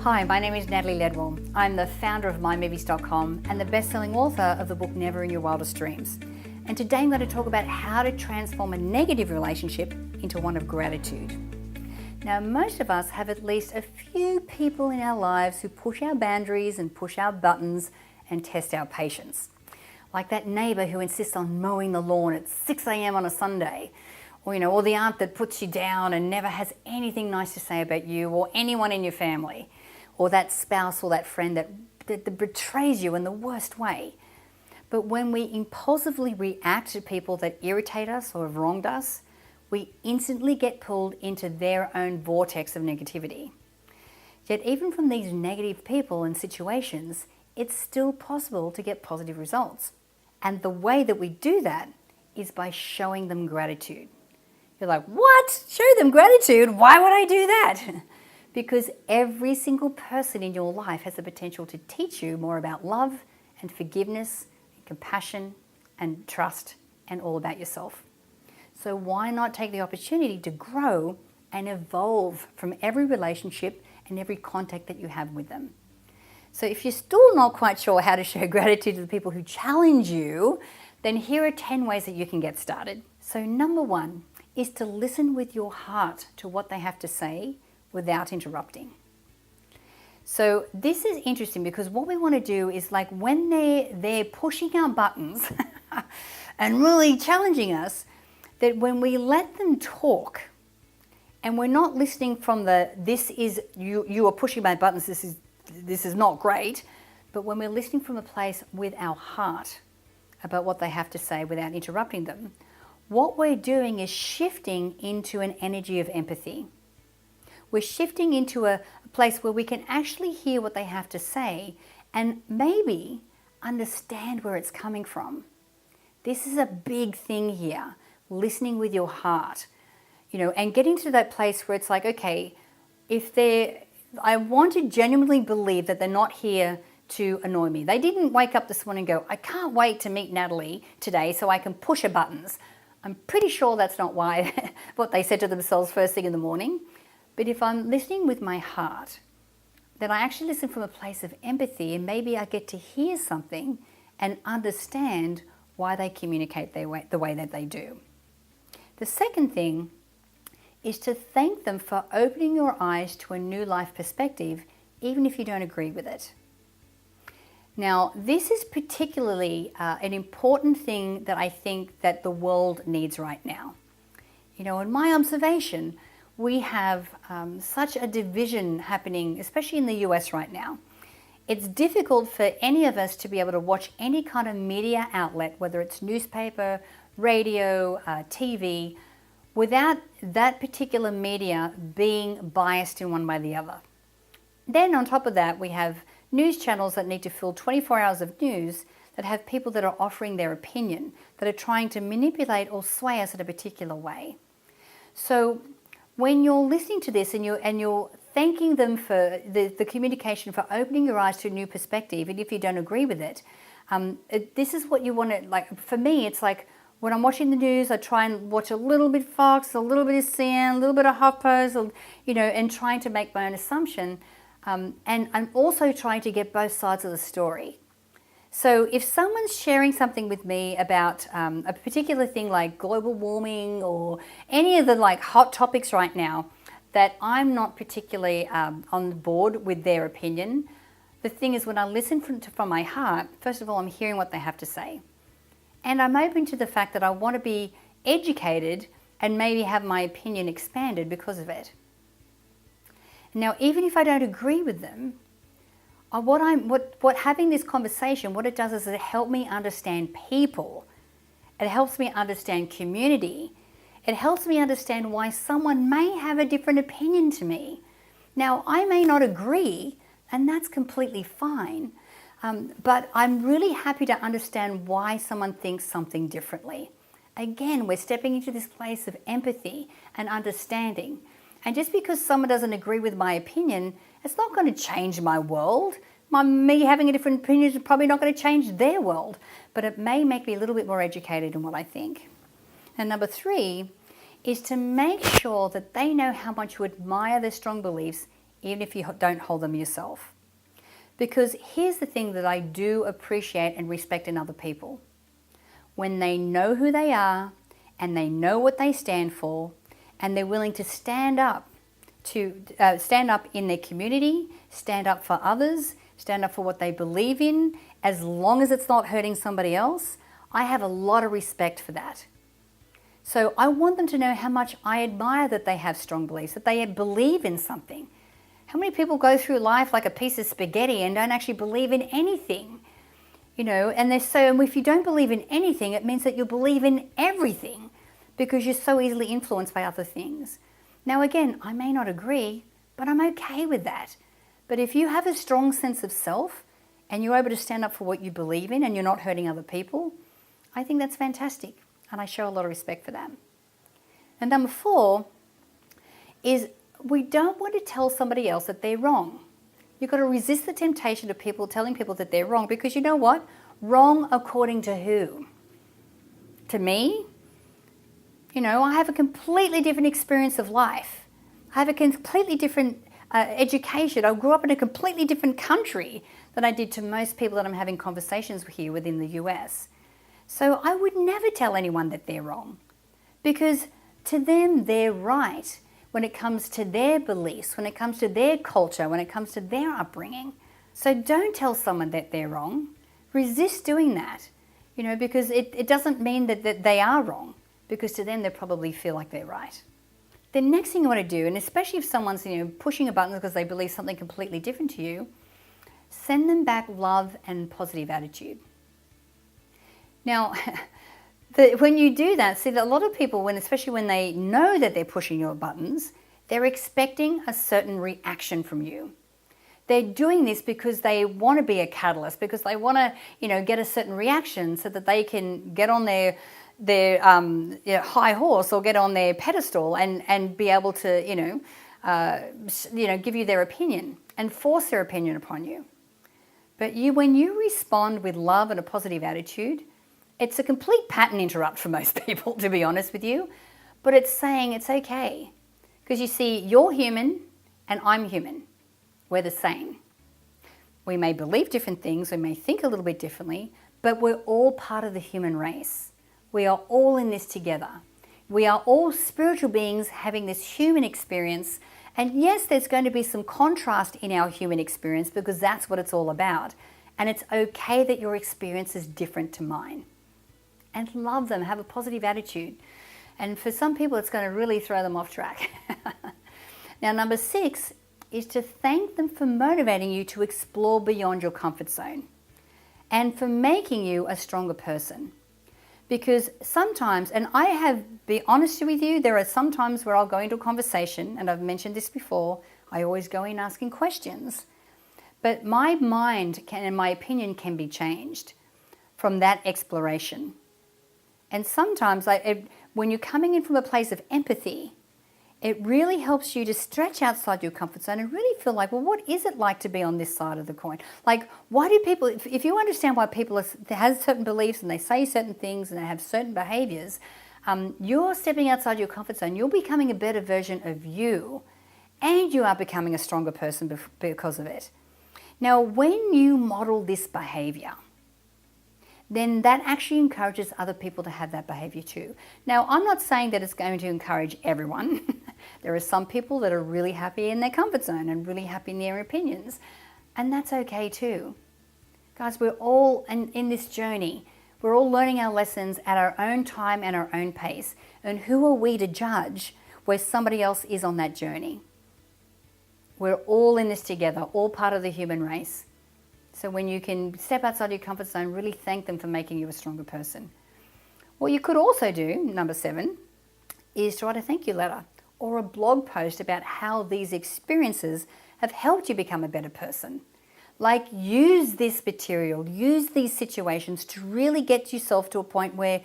Hi, my name is Natalie Ledwell. I'm the founder of mymovies.com and the best-selling author of the book Never in Your Wildest Dreams. And today I'm going to talk about how to transform a negative relationship into one of gratitude. Now, most of us have at least a few people in our lives who push our boundaries and push our buttons and test our patience. Like that neighbour who insists on mowing the lawn at 6 a.m. on a Sunday. Or the aunt that puts you down and never has anything nice to say about you or anyone in your family. Or that spouse or that friend that betrays you in the worst way. But when we impulsively react to people that irritate us or have wronged us, we instantly get pulled into their own vortex of negativity. Yet even from these negative people and situations, it's still possible to get positive results. And the way that we do that is by showing them gratitude. You're like, what? Show them gratitude? Why would I do that? Because every single person in your life has the potential to teach you more about love and forgiveness and compassion and trust and all about yourself. So why not take the opportunity to grow and evolve from every relationship and every contact that you have with them? So if you're still not quite sure how to show gratitude to the people who challenge you, then here are 10 ways that you can get started. So number 1 is to listen with your heart to what they have to say without interrupting. So this is interesting because what we want to do is like when they're pushing our buttons and really challenging us, that when we let them talk and we're not listening from this is you are pushing my buttons, this is not great, but when we're listening from a place with our heart about what they have to say without interrupting them, what we're doing is shifting into an energy of empathy. We're shifting into a place where we can actually hear what they have to say and maybe understand where it's coming from. This is a big thing here, listening with your heart, and getting to that place where it's like, okay, I want to genuinely believe that they're not here to annoy me. They didn't wake up this morning and go, I can't wait to meet Natalie today so I can push her buttons. I'm pretty sure that's not what they said to themselves first thing in the morning. But if I'm listening with my heart, then I actually listen from a place of empathy and maybe I get to hear something and understand why they communicate the way that they do. The second thing is to thank them for opening your eyes to a new life perspective, even if you don't agree with it. Now, this is particularly an important thing that I think that the world needs right now. In my observation, we have such a division happening, especially in the US right now. It's difficult for any of us to be able to watch any kind of media outlet, whether it's newspaper, radio, TV, without that particular media being biased in one way or the other. Then on top of that, we have news channels that need to fill 24 hours of news that have people that are offering their opinion, that are trying to manipulate or sway us in a particular way. So when you're listening to this and you're thanking them for the communication, for opening your eyes to a new perspective, and if you don't agree with it, this is what you want to, like, for me, it's like when I'm watching the news, I try and watch a little bit Fox, a little bit of CNN, a little bit of HuffPost, and trying to make my own assumption. And I'm also trying to get both sides of the story. So if someone's sharing something with me about a particular thing like global warming or any of the hot topics right now that I'm not particularly on board with their opinion, the thing is when I listen from my heart, first of all, I'm hearing what they have to say. And I'm open to the fact that I want to be educated and maybe have my opinion expanded because of it. Now, even if I don't agree with them, what having this conversation, what it does is it helps me understand people. It helps me understand community. It helps me understand why someone may have a different opinion to me. Now, I may not agree, and that's completely fine, but I'm really happy to understand why someone thinks something differently. Again, we're stepping into this place of empathy and understanding. And just because someone doesn't agree with my opinion, it's not going to change my world. Me having a different opinion is probably not going to change their world, but it may make me a little bit more educated in what I think. And number 3 is to make sure that they know how much you admire their strong beliefs, even if you don't hold them yourself. Because here's the thing that I do appreciate and respect in other people. When they know who they are and they know what they stand for, and they're willing to stand up in their community, stand up for others, stand up for what they believe in, as long as it's not hurting somebody else, I have a lot of respect for that. So I want them to know how much I admire that they have strong beliefs, that they believe in something. How many people go through life like a piece of spaghetti and don't actually believe in anything? And if you don't believe in anything, it means that you believe in everything because you're so easily influenced by other things. Now again, I may not agree, but I'm okay with that. But if you have a strong sense of self and you're able to stand up for what you believe in and you're not hurting other people, I think that's fantastic. And I show a lot of respect for that. And number 4 is we don't want to tell somebody else that they're wrong. You've got to resist the temptation of telling people that they're wrong, because you know what? Wrong according to who? To me? I have a completely different experience of life. I have a completely different education. I grew up in a completely different country than I did to most people that I'm having conversations with here within the US. So I would never tell anyone that they're wrong, because to them they're right when it comes to their beliefs, when it comes to their culture, when it comes to their upbringing. So don't tell someone that they're wrong. Resist doing that, because it doesn't mean that they are wrong, because to them they probably feel like they're right. The next thing you want to do, and especially if someone's pushing a button because they believe something completely different to you, send them back love and positive attitude. Now, when you do that, see that a lot of people, especially when they know that they're pushing your buttons, they're expecting a certain reaction from you. They're doing this because they want to be a catalyst, because they want to, get a certain reaction so that they can get on their high horse or get on their pedestal and be able to, give you their opinion and force their opinion upon you. But when you respond with love and a positive attitude, it's a complete pattern interrupt for most people, to be honest with you. But it's saying it's okay. Because you see, you're human and I'm human. We're the same. We may believe different things, we may think a little bit differently, but we're all part of the human race. We are all in this together. We are all spiritual beings having this human experience. And yes, there's going to be some contrast in our human experience, because that's what it's all about. And it's okay that your experience is different to mine. And love them, have a positive attitude. And for some people, it's going to really throw them off track. Now, number 6 is to thank them for motivating you to explore beyond your comfort zone and for making you a stronger person. Because sometimes, and I have, be honest with you, there are some times where I'll go into a conversation, and I've mentioned this before, I always go in asking questions. But my mind and my opinion can be changed from that exploration. And sometimes when you're coming in from a place of empathy, it really helps you to stretch outside your comfort zone and really feel like, well, what is it like to be on this side of the coin? Like, why do people, if you understand why people have certain beliefs and they say certain things and they have certain behaviors, you're stepping outside your comfort zone. You're becoming a better version of you, and you are becoming a stronger person because of it. Now, when you model this behavior, then that actually encourages other people to have that behavior too. Now, I'm not saying that it's going to encourage everyone. There are some people that are really happy in their comfort zone and really happy in their opinions, and that's okay too. Guys, we're all in this journey. We're all learning our lessons at our own time and our own pace. And who are we to judge where somebody else is on that journey? We're all in this together, all part of the human race. So when you can step outside your comfort zone, really thank them for making you a stronger person. What you could also do, number 7, is to write a thank you letter or a blog post about how these experiences have helped you become a better person. Like, use this material, use these situations to really get yourself to a point where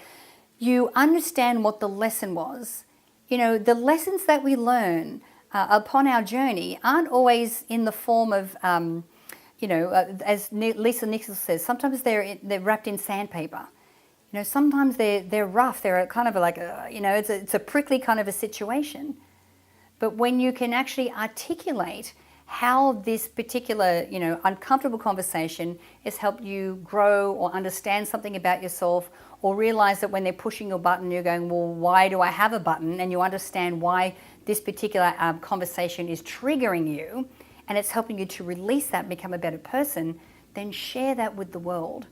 you understand what the lesson was. The lessons that we learn upon our journey aren't always in the form of as Lisa Nichols says, sometimes they're wrapped in sandpaper. Sometimes they're rough. They're kind of like, it's a prickly kind of a situation. But when you can actually articulate how this particular, uncomfortable conversation has helped you grow or understand something about yourself, or realize that when they're pushing your button, you're going, well, why do I have a button? And you understand why this particular conversation is triggering you, and it's helping you to release that and become a better person, then share that with the world.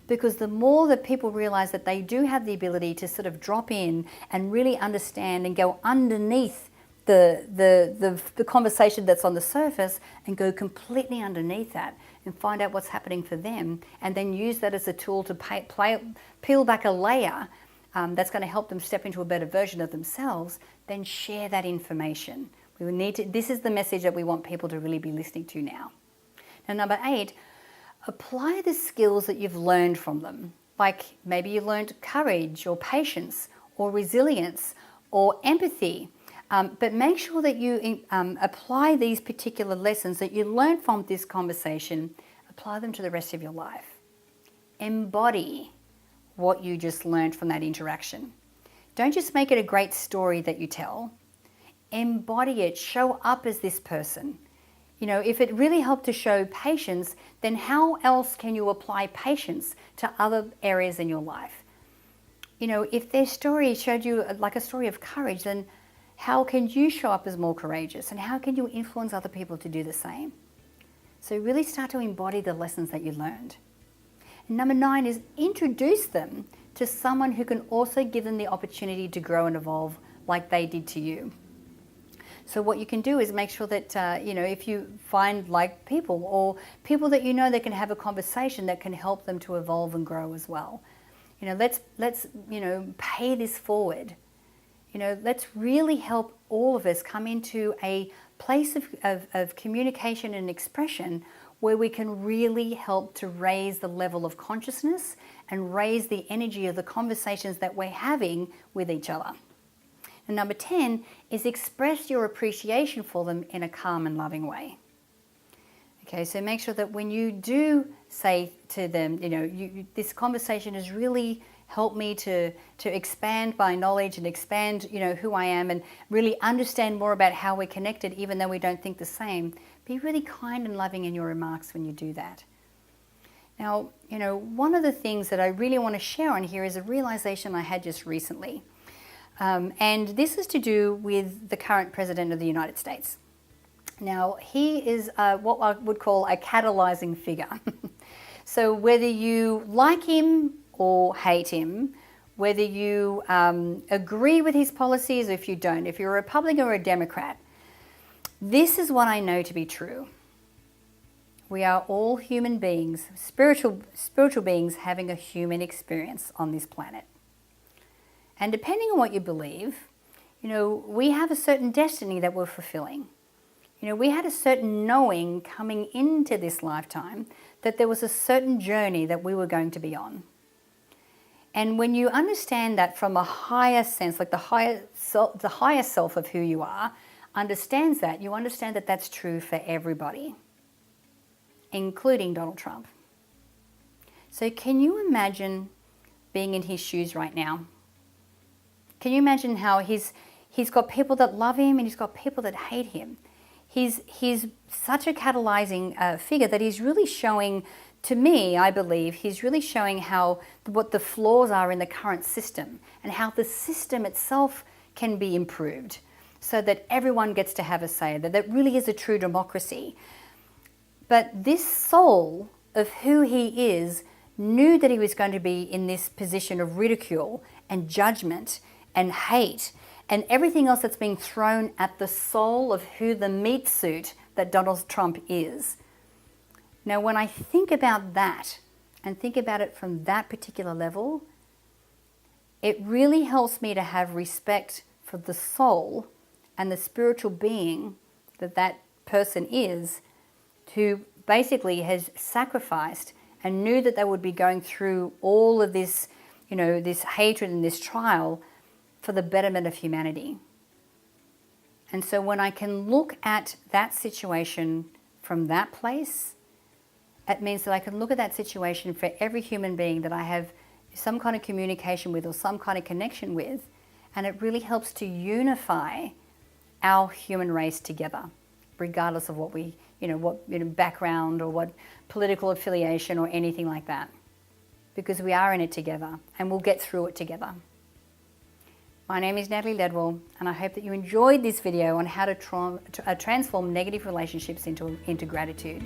Because the more that people realize that they do have the ability to sort of drop in and really understand and go underneath the conversation that's on the surface, and go completely underneath that and find out what's happening for them, and then use that as a tool to peel back a layer that's going to help them step into a better version of themselves, then share that information. We need to, this is the message that we want people to really be listening to now. Now, number 8, apply the skills that you've learned from them. Like maybe you learned courage or patience or resilience or empathy. But make sure that you apply these particular lessons that you learned from this conversation, apply them to the rest of your life. Embody what you just learned from that interaction. Don't just make it a great story that you tell. Embody it. Show up as this person. If it really helped to show patience, then how else can you apply patience to other areas in your life? If their story showed you like a story of courage, then how can you show up as more courageous, and how can you influence other people to do the same? So really start to embody the lessons that you learned. And number 9 is introduce them to someone who can also give them the opportunity to grow and evolve like they did to you. So what you can do is make sure that, if you find like people, or people that that can have a conversation that can help them to evolve and grow as well. Let's pay this forward. Let's really help all of us come into a place of communication and expression where we can really help to raise the level of consciousness and raise the energy of the conversations that we're having with each other. And number 10 is express your appreciation for them in a calm and loving way. Okay, so make sure that when you do say to them, this conversation has really helped me to expand my knowledge and expand, who I am, and really understand more about how we're connected, even though we don't think the same. Be really kind and loving in your remarks when you do that. Now, one of the things that I really want to share on here is a realization I had just recently. And this is to do with the current President of the United States. Now, he is what I would call a catalyzing figure. So whether you like him or hate him, whether you agree with his policies or if you don't, if you're a Republican or a Democrat, this is what I know to be true. We are all human beings, spiritual beings having a human experience on this planet. And depending on what you believe, we have a certain destiny that we're fulfilling. We had a certain knowing coming into this lifetime that there was a certain journey that we were going to be on. And when you understand that from a higher sense, like the higher self of who you are, understands that, you understand that that's true for everybody, including Donald Trump. So can you imagine being in his shoes right now? Can you imagine how he's got people that love him and he's got people that hate him? He's such a catalyzing figure that he's really showing, to me, I believe, he's really showing what the flaws are in the current system and how the system itself can be improved so that everyone gets to have a say, that really is a true democracy. But this soul of who he is knew that he was going to be in this position of ridicule and judgment and hate and everything else that's being thrown at the soul of who the meat suit that Donald Trump is. Now, when I think about that and think about it from that particular level, it really helps me to have respect for the soul and the spiritual being that person is, who basically has sacrificed and knew that they would be going through all of this, this hatred and this trial for the betterment of humanity. And so when I can look at that situation from that place, it means that I can look at that situation for every human being that I have some kind of communication with or some kind of connection with, and it really helps to unify our human race together regardless of what background or what political affiliation or anything like that. Because we are in it together and we'll get through it together. My name is Natalie Ledwell, and I hope that you enjoyed this video on how to transform negative relationships into gratitude.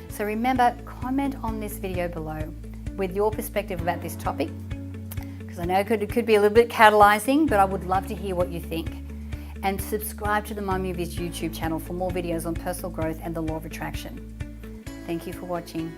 So remember, comment on this video below with your perspective about this topic, because I know it could be a little bit catalyzing, but I would love to hear what you think. And subscribe to the My Movies YouTube channel for more videos on personal growth and the law of attraction. Thank you for watching.